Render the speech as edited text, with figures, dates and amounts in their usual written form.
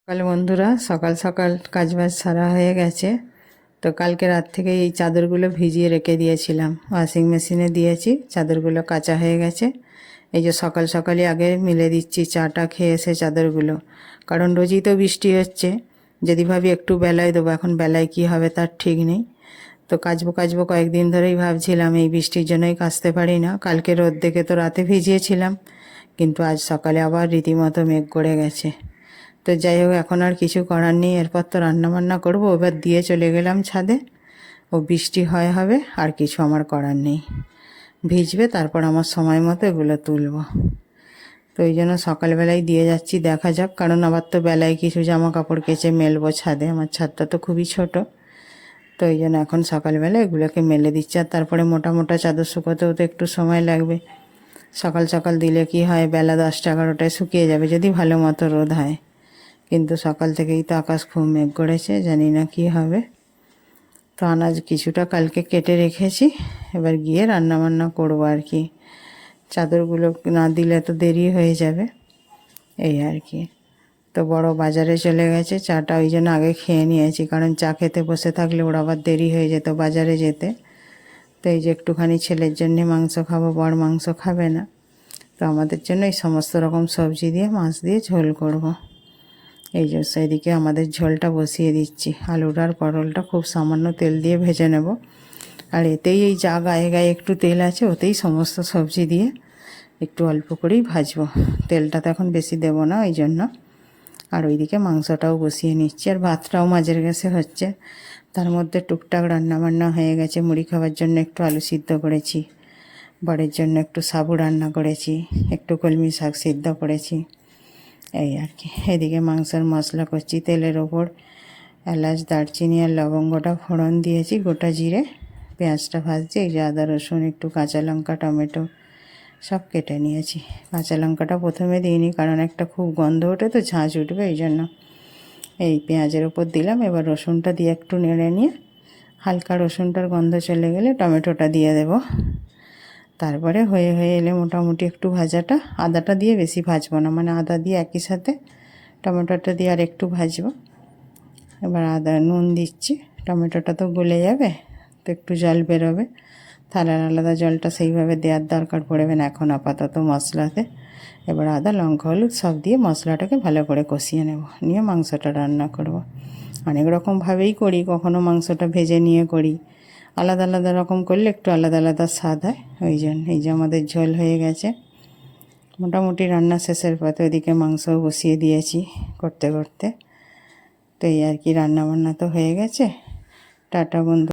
সকাল বন্ধুরা, সকাল সকাল কাজবাজ সারা হয়ে গেছে। তো কালকে রাত থেকে এই চাদরগুলো ভিজিয়ে রেখে দিয়েছিলাম, ওয়াশিং মেশিনে দিয়েছি। চাদরগুলো কাচা হয়ে গেছে। এই যে সকাল সকালই আগে মিলে দিচ্ছি চাটা খেয়ে এসে চাদরগুলো, কারণ রোজই তো বৃষ্টি হচ্ছে। যদি ভাবি একটু বেলায় দেবো, এখন বেলায় কি হবে তার ঠিক নেই। তো কাচবো কয়েকদিন ধরেই ভাবছিলাম, এই বৃষ্টির জন্যই কাচতে পারি না। কালকে রোদ দেখে তো রাতে ভিজিয়েছিলাম, কিন্তু আজ সকালে আবার রীতিমতো মেঘ করে গেছে। তো যাই হোক, এখন আর কিছু করার নেই। এরপর তো রান্নাবান্না করবো। এবার দিয়ে চলে গেলাম ছাদে। ও বৃষ্টি হবে, আর কিছু আমার করার নেই। ভিজবে, তারপর আমার সময় মতো এগুলো তুলব। তো এই জন্য সকালবেলায় দিয়ে যাচ্ছি, দেখা যাক। কারণ আবার তো বেলায় কিছু জামা কাপড় কেচে মেলবো ছাদে। আমার ছাদটা তো খুবই ছোট। তো এই জন্য এখন সকালবেলা এগুলোকে মেলে দিচ্ছি। আর তারপরে মোটা মোটা চাদর শুকোতেও তো একটু সময় লাগবে। সকাল সকাল দিলে কি হয়, বেলা 10টা 11টায় শুকিয়ে যাবে, যদি ভালো মতো রোদ হয়। কিন্তু সকাল থেকেই তো আকাশ খুব মেঘ করেছে, জানি না কি হবে। তো আনাজ কিছুটা কালকে কেটে রেখেছি, এবার গিয়ে রান্নাবান্না করবো আর কি। চাদরগুলো না দিলে তো দেরি হয়ে যাবে, এই আর কি। তো বড় বাজারে চলে গেছে। চাটা ওই জন্য আগে খেয়ে নিয়েছি, কারণ চা খেতে বসে থাকলে ওর আবার দেরি হয়ে যেত বাজারে যেতে। তো এই যে একটুখানি ছেলের জন্যে মাংস খাবো, বড় মাংস খাবে না। তো আমাদের জন্য এই সমস্ত রকম সবজি দিয়ে মাছ দিয়ে ঝোল করব। এই যে সেদিকে আমাদের ঝোলটা বসিয়ে দিচ্ছি। আলুটা আর পটলটা খুব সামান্য তেল দিয়ে ভেজে নেব। আর এতেই এই যা গায়ে গায়ে একটু তেল আছে, ওতেই সমস্ত সবজি দিয়ে একটু অল্প করেই ভাজবো। তেলটা তো এখন বেশি দেবো না, ওই জন্য। আর ওইদিকে মাংসটাও বসিয়ে নিচ্ছি, আর ভাতটাও মাঝের গ্যাসে হচ্ছে। তার মধ্যে টুকটাক রান্নাবান্না হয়ে গেছে। মুড়ি খাওয়ার জন্য একটু আলু সিদ্ধ করেছি, বরের জন্য একটু সাবু রান্না করেছি, একটু কলমি শাক সিদ্ধ করেছি, এই আর কি। এদিকে মাংসের মশলা করছি। তেলের ওপর এলাচ, দারচিনি আর লবঙ্গটা ফোড়ন দিয়েছি, গোটা জিরে, পেঁয়াজটা ভাজছি। এই যে আদা রসুন, একটু কাঁচা লঙ্কা, টমেটো সব কেটে নিয়েছি। কাঁচা লঙ্কাটা প্রথমে দিইনি, কারণ একটা খুব গন্ধ ওঠে, তো ঝাঁঝ উঠবে, এই জন্য। এই পেঁয়াজের ওপর দিলাম। এবার রসুনটা দিয়ে একটু নেড়ে নিয়ে, হালকা রসুনটার গন্ধ চলে গেলে টমেটোটা দিয়ে দেব। তারপরে হয়ে এলে মোটামুটি একটু ভাজাটা, আদাটা দিয়ে বেশি ভাজবো না, মানে আদা দিয়ে একই সাথে টমেটোটা দিয়ে আর একটু ভাজবো। এবার নুন দিচ্ছি। টমেটোটা তো গলে যাবে, তো একটু জল বেরোবে। থালার আলাদা জলটা সেইভাবে দেওয়ার দরকার পড়বে না এখন আপাতত মশলাতে। এবার আদা, লঙ্কা, হলুদ সব দিয়ে মশলাটাকে ভালো করে কষিয়ে নেব, নিয়ে মাংসটা রান্না করব। অনেক রকমভাবেই করি, কখনো মাংসটা ভেজে নিয়ে করি। আলাদা আলাদা রকম করলে একটু আলাদা আলাদা স্বাদ হয়, ওই জন্য। এই যে আমাদের ঝোল হয়ে গেছে মোটামুটি। রান্না শেষের পথে ওদিকে মাংসও বসিয়ে দিয়েছি করতে করতে। তো এই আর কি, রান্নাবান্না তো হয়ে গেছে। টাটা বন্ধু।